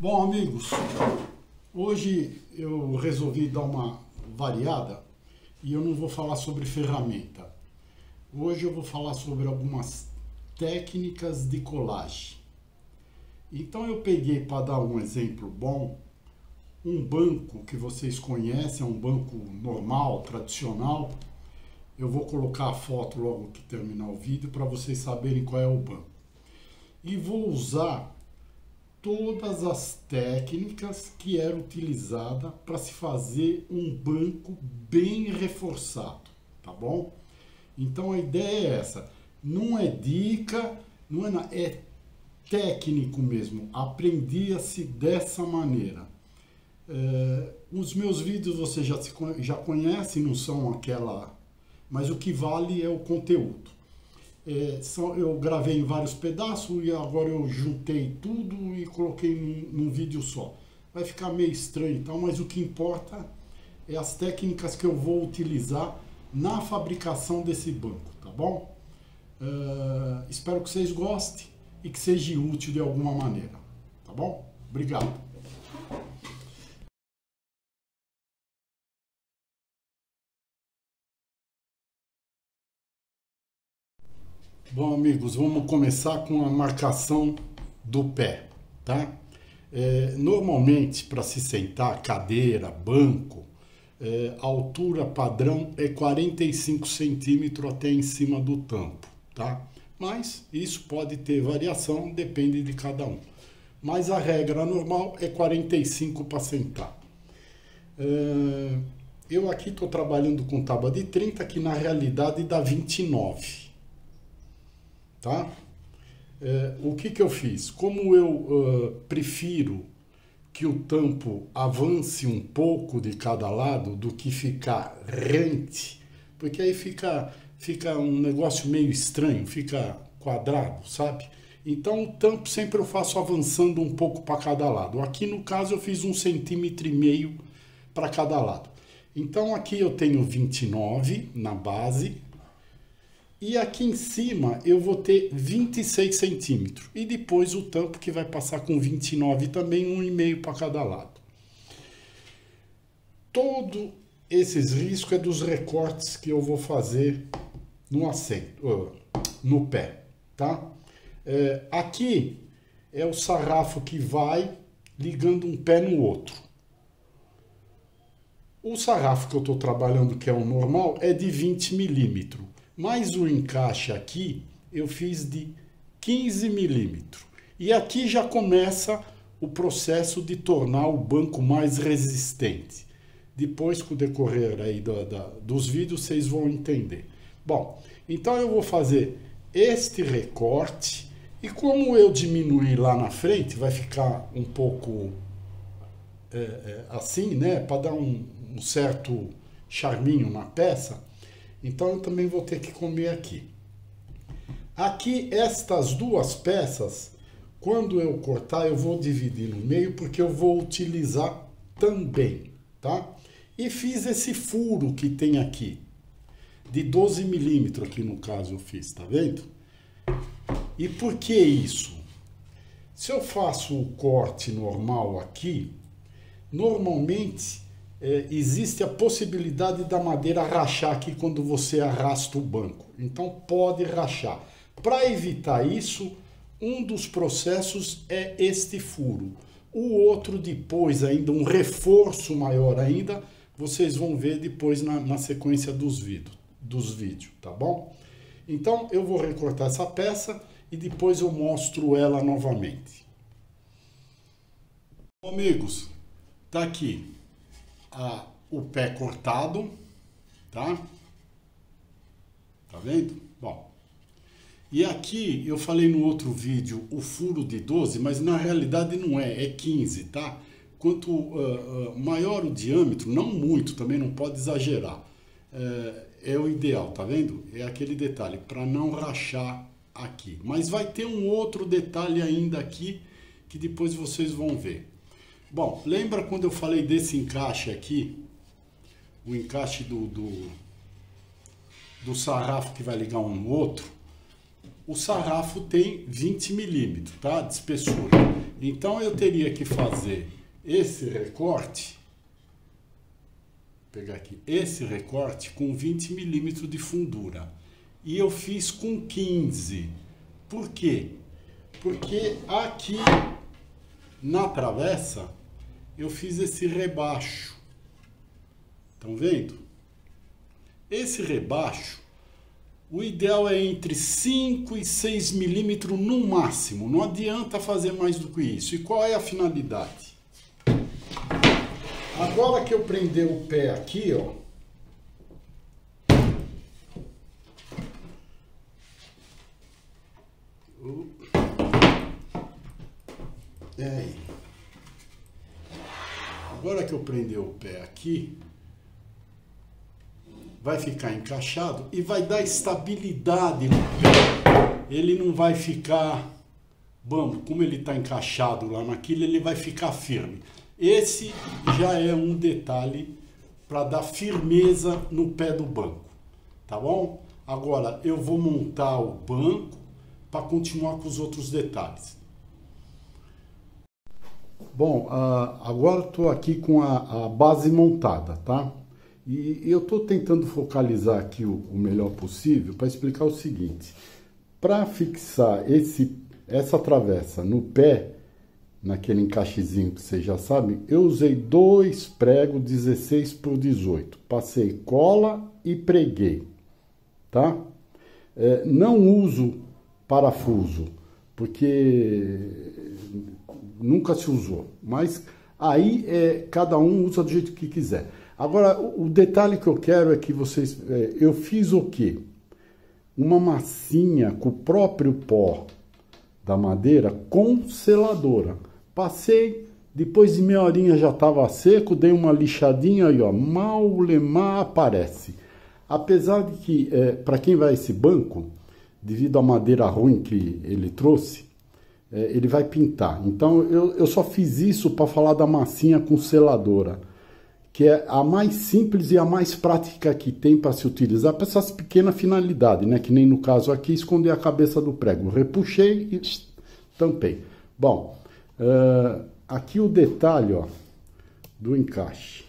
Bom, amigos, hoje eu resolvi dar uma variada e eu não vou falar sobre ferramenta. Hoje eu vou falar sobre algumas técnicas de colagem. Então eu peguei, para dar um exemplo bom, um banco que vocês conhecem, é um banco normal, tradicional. Eu vou colocar a foto logo que terminar o vídeo para vocês saberem qual é o banco. E vou usar todas as técnicas que eram utilizadas para se fazer um banco bem reforçado, tá bom? Então a ideia é essa, não é dica, não é nada, é técnico mesmo, aprendia-se dessa maneira. Os meus vídeos você já conhece, não são aquela, mas o que vale é o conteúdo. Eu gravei em vários pedaços e agora eu juntei tudo e coloquei num vídeo só. Vai ficar meio estranho e tal, mas o que importa é as técnicas que eu vou utilizar na fabricação desse banco, tá bom? Espero que vocês gostem e que seja útil de alguma maneira, tá bom? Obrigado. Bom, amigos, vamos começar com a marcação do pé, tá? Normalmente, para se sentar, cadeira, banco, a altura padrão é 45 centímetros até em cima do tampo, tá? Mas isso pode ter variação, depende de cada um. Mas a regra normal é 45 para sentar. Eu aqui estou trabalhando com tábua de 30, que na realidade dá 29. Tá? O que eu fiz? Como eu prefiro que o tampo avance um pouco de cada lado do que ficar rente, porque aí fica um negócio meio estranho, fica quadrado, sabe? Então o tampo sempre eu faço avançando um pouco para cada lado. Aqui no caso eu fiz 1,5 centímetros para cada lado. Então aqui eu tenho 29 na base. E aqui em cima eu vou ter 26 centímetros. E depois o tampo que vai passar com 29 também, 1,5 para cada lado. Todo esses riscos é dos recortes que eu vou fazer no assento, no pé, tá? Aqui é o sarrafo que vai ligando um pé no outro. O sarrafo que eu estou trabalhando, que é o normal, é de 20 milímetros. Mas o encaixe aqui eu fiz de 15 milímetros. E aqui já começa o processo de tornar o banco mais resistente. Depois, com o decorrer aí dos vídeos, vocês vão entender. Bom, então eu vou fazer este recorte. E como eu diminuir lá na frente, vai ficar um pouco assim, né? Para dar um certo charminho na peça. Então eu também vou ter que comer aqui. Aqui, estas duas peças, quando eu cortar, eu vou dividir no meio, porque eu vou utilizar também, tá? E fiz esse furo que tem aqui, de 12 milímetros aqui no caso eu fiz, tá vendo? E por que isso? Se eu faço o corte normal aqui, normalmente existe a possibilidade da madeira rachar aqui quando você arrasta o banco. Então pode rachar. Para evitar isso, um dos processos é este furo. O outro depois ainda, um reforço maior ainda, vocês vão ver depois na sequência dos vídeos, tá bom? Então eu vou recortar essa peça e depois eu mostro ela novamente. Bom, amigos, tá aqui o pé cortado, tá? Tá vendo? Bom, e aqui eu falei no outro vídeo o furo de 12, mas na realidade não é 15, tá? Quanto maior o diâmetro, não muito, também não pode exagerar, é o ideal, tá vendo? É aquele detalhe, para não rachar aqui. Mas vai ter um outro detalhe ainda aqui, que depois vocês vão ver. Bom, lembra quando eu falei desse encaixe aqui? O encaixe do sarrafo que vai ligar um no outro? O sarrafo tem 20 milímetros, tá? De espessura. Então eu teria que fazer esse recorte, pegar aqui, esse recorte com 20 milímetros de fundura. E eu fiz com 15. Por quê? Porque aqui na travessa eu fiz esse rebaixo. Estão vendo? Esse rebaixo, o ideal é entre 5 e 6 milímetros no máximo. Não adianta fazer mais do que isso. E qual é a finalidade? Agora que eu prender o pé aqui, ó. Agora que eu prender o pé aqui, vai ficar encaixado e vai dar estabilidade no pé. Ele não vai ficar bambo, como ele está encaixado lá naquilo, ele vai ficar firme. Esse já é um detalhe para dar firmeza no pé do banco, tá bom? Agora eu vou montar o banco para continuar com os outros detalhes. Bom, agora estou aqui com a base montada, tá? E eu estou tentando focalizar aqui o melhor possível para explicar o seguinte. Para fixar essa travessa no pé, naquele encaixezinho que vocês já sabem, eu usei 2 pregos 16 por 18. Passei cola e preguei, tá? Não uso parafuso, porque nunca se usou. Mas aí cada um usa do jeito que quiser. Agora, o detalhe que eu quero é que vocês... eu fiz o quê? Uma massinha com o próprio pó da madeira com seladora. Passei, depois de meia horinha já estava seco, dei uma lixadinha aí, ó, mal aparece. Apesar de que, para quem vai a esse banco, devido à madeira ruim que ele trouxe, ele vai pintar. Então, eu só fiz isso para falar da massinha com seladora, que é a mais simples e a mais prática que tem para se utilizar para essas pequenas finalidades, né? Que nem no caso aqui, esconder a cabeça do prego. Repuxei e tampei. Bom, aqui o detalhe, ó, do encaixe.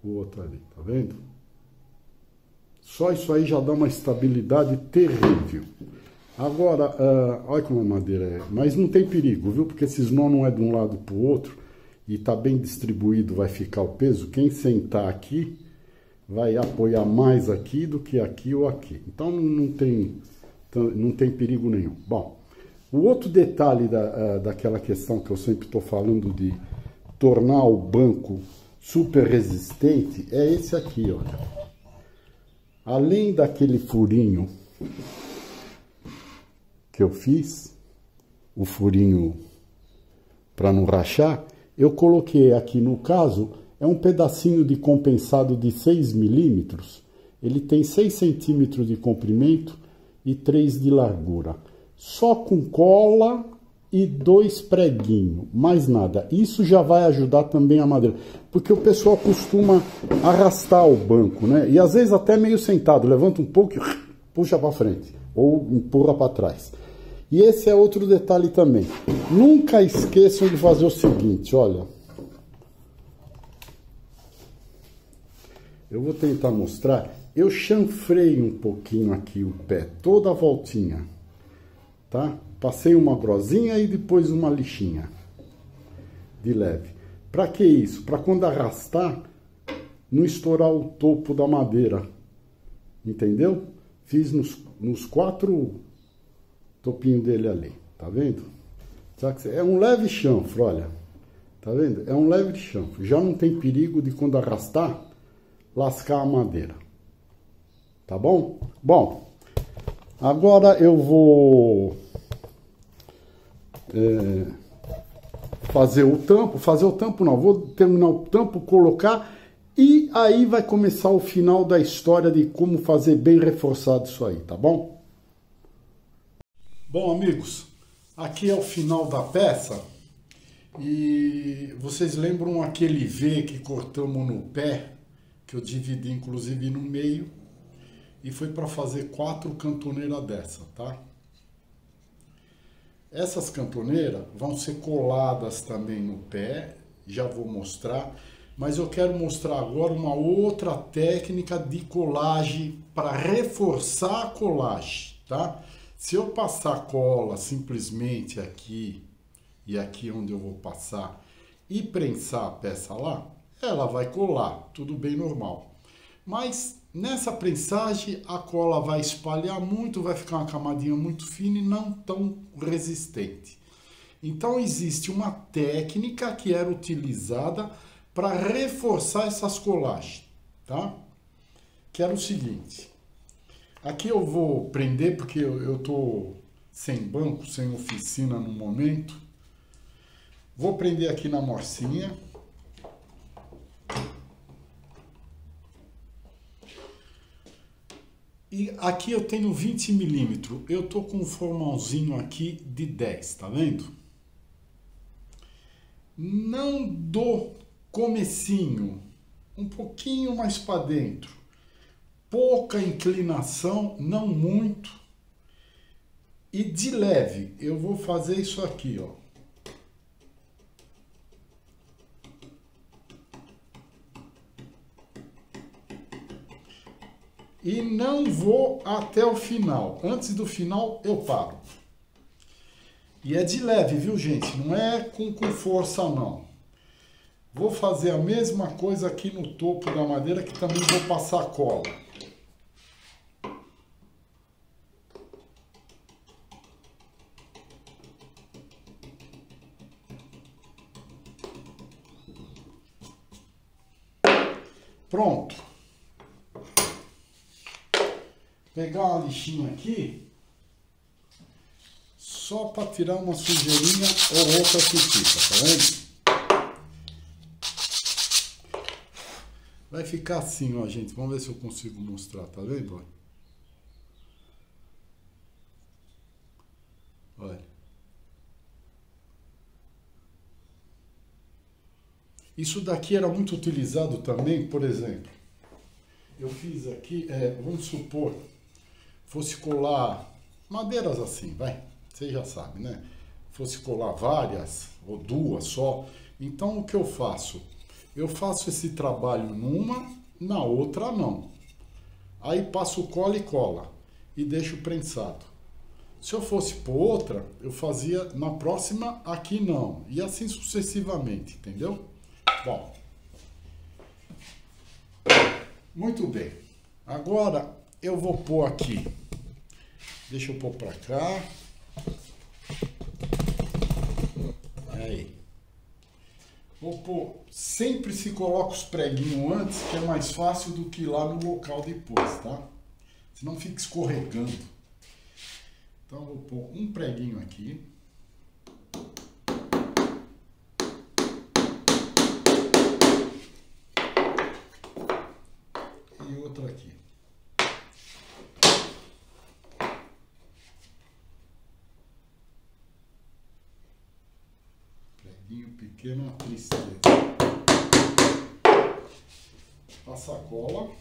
O outro ali, tá vendo? Só isso aí já dá uma estabilidade terrível. Agora, olha como a madeira é, mas não tem perigo, viu? Porque esses nó não é de um lado para o outro e tá bem distribuído, vai ficar o peso. Quem sentar aqui vai apoiar mais aqui do que aqui ou aqui. Então não tem perigo nenhum. Bom, o outro detalhe daquela questão que eu sempre estou falando de tornar o banco super resistente é esse aqui, olha. Além daquele furinho que eu fiz, o furinho para não rachar, eu coloquei aqui, no caso, é um pedacinho de compensado de 6 milímetros. Ele tem 6 centímetros de comprimento e 3 de largura. Só com cola e 2 preguinhos, mais nada. Isso já vai ajudar também a madeira, porque o pessoal costuma arrastar o banco, né? E às vezes até meio sentado, levanta um pouco e puxa para frente, ou empurra para trás. E esse é outro detalhe também. Nunca esqueçam de fazer o seguinte, olha. Eu vou tentar mostrar. Eu chanfrei um pouquinho aqui o pé, toda a voltinha, tá? Passei uma grosinha e depois uma lixinha de leve. Para que isso? Para quando arrastar, não estourar o topo da madeira. Entendeu? Fiz nos 4 topinhos dele ali. Tá vendo? É um leve chanfro, olha. Tá vendo? É um leve chanfro. Já não tem perigo de quando arrastar, lascar a madeira. Tá bom? Bom, agora eu vou fazer o tampo não, vou terminar o tampo, colocar, e aí vai começar o final da história de como fazer bem reforçado isso aí, tá bom? Bom, amigos, aqui é o final da peça, e vocês lembram aquele V que cortamos no pé, que eu dividi inclusive no meio? e foi para fazer 4 cantoneiras dessa, tá? Essas cantoneiras vão ser coladas também no pé, já vou mostrar, mas eu quero mostrar agora uma outra técnica de colagem para reforçar a colagem, tá? Se eu passar cola simplesmente aqui e aqui onde eu vou passar e prensar a peça lá, ela vai colar, tudo bem normal. Mas nessa prensagem a cola vai espalhar muito, vai ficar uma camadinha muito fina e não tão resistente. Então existe uma técnica que era utilizada para reforçar essas colagens, tá? Que era o seguinte. Aqui eu vou prender porque eu tô sem banco, sem oficina no momento. Vou prender aqui na morcinha. E aqui eu tenho 20 milímetros. Eu tô com um formãozinho aqui de 10, tá vendo? Não do comecinho, um pouquinho mais para dentro. Pouca inclinação, não muito. E de leve, eu vou fazer isso aqui, ó. E não vou até o final. Antes do final, eu paro. E é de leve, viu, gente? Não é com força, não. Vou fazer a mesma coisa aqui no topo da madeira, que também vou passar cola. Pronto. Pegar uma lixinha aqui, só para tirar uma sujeirinha ou outra que fica, tá vendo? Vai ficar assim, ó, gente. Vamos ver se eu consigo mostrar, tá vendo? Olha. Isso daqui era muito utilizado também, por exemplo. Eu fiz aqui, vamos supor, fosse colar madeiras assim, vai, você já sabe, né? Fosse colar várias ou duas só. Então o que eu faço? Eu faço esse trabalho numa, na outra não. Aí passo cola e cola e deixo prensado. Se eu fosse por outra, eu fazia na próxima, aqui não. E assim sucessivamente, entendeu? Bom. Muito bem. Agora eu vou pôr aqui. Deixa eu pôr pra cá. Aí. Vou pôr. Sempre se coloca os preguinhos antes, que é mais fácil do que ir lá no local depois, tá? Senão fica escorregando. Então eu vou pôr um preguinho aqui. E outro aqui. Preguinho pequeno, uma tristeza. Passa a cola.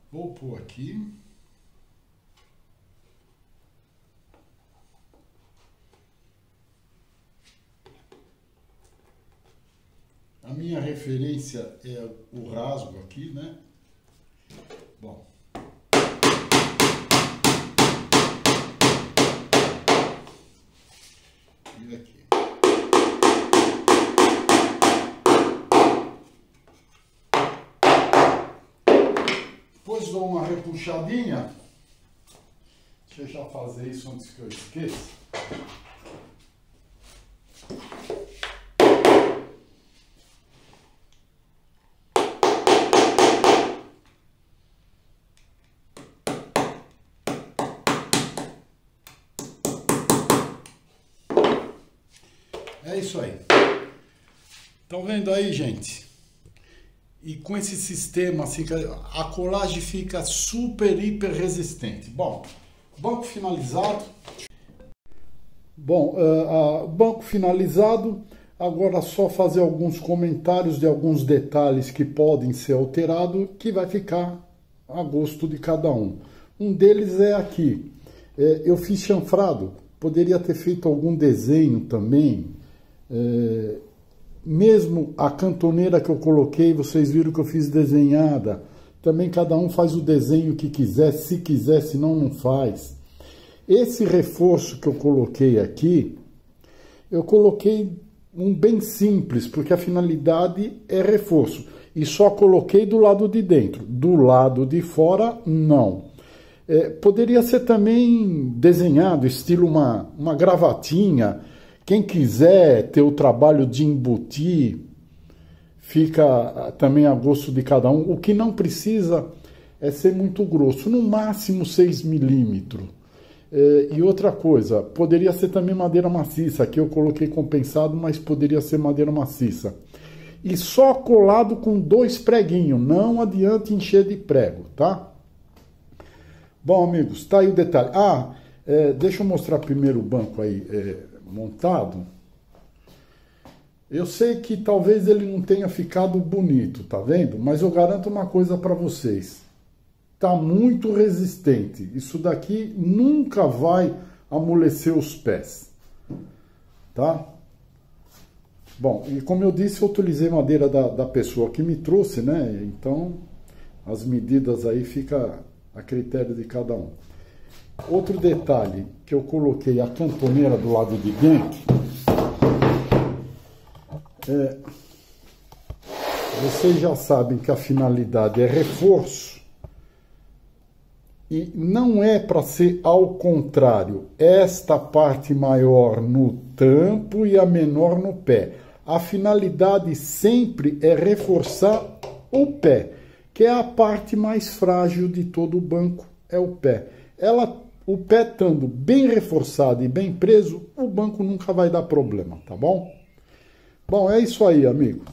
Vou pôr aqui. A minha referência é o rasgo aqui, né? Bom. E aqui. Depois dou uma repuxadinha. Deixa eu já fazer isso antes que eu esqueça. É isso aí. Estão vendo aí, gente? e com esse sistema assim, a colagem fica super, hiper resistente. Bom, banco finalizado. Banco finalizado. Agora só fazer alguns comentários de alguns detalhes que podem ser alterados, que vai ficar a gosto de cada um. Um deles é aqui. Eu fiz chanfrado, poderia ter feito algum desenho também. Mesmo a cantoneira que eu coloquei, vocês viram que eu fiz desenhada. Também cada um faz o desenho que quiser, se quiser, senão não faz. Esse reforço que eu coloquei aqui, eu coloquei um bem simples, porque a finalidade é reforço. E só coloquei do lado de dentro. Do lado de fora, não. Poderia ser também desenhado, estilo uma gravatinha. Quem quiser ter o trabalho de embutir, fica também a gosto de cada um. O que não precisa é ser muito grosso, no máximo 6 milímetros. E outra coisa, poderia ser também madeira maciça. Aqui eu coloquei compensado, mas poderia ser madeira maciça. E só colado com 2 preguinhos, não adianta encher de prego, tá? Bom, amigos, tá aí o detalhe. Deixa eu mostrar primeiro o banco aí montado. Eu sei que talvez ele não tenha ficado bonito, tá vendo? Mas eu garanto uma coisa para vocês. Tá muito resistente. Isso daqui nunca vai amolecer os pés, tá? Bom, e como eu disse, eu utilizei madeira da pessoa que me trouxe, né? Então, as medidas aí ficam a critério de cada um. Outro detalhe, que eu coloquei a cantoneira do lado de dentro. Vocês já sabem que a finalidade é reforço. E não é para ser ao contrário, esta parte maior no tampo e a menor no pé. A finalidade sempre é reforçar o pé, que é a parte mais frágil de todo o banco, é o pé. O pé estando bem reforçado e bem preso, o banco nunca vai dar problema, tá bom? Bom, é isso aí, amigo.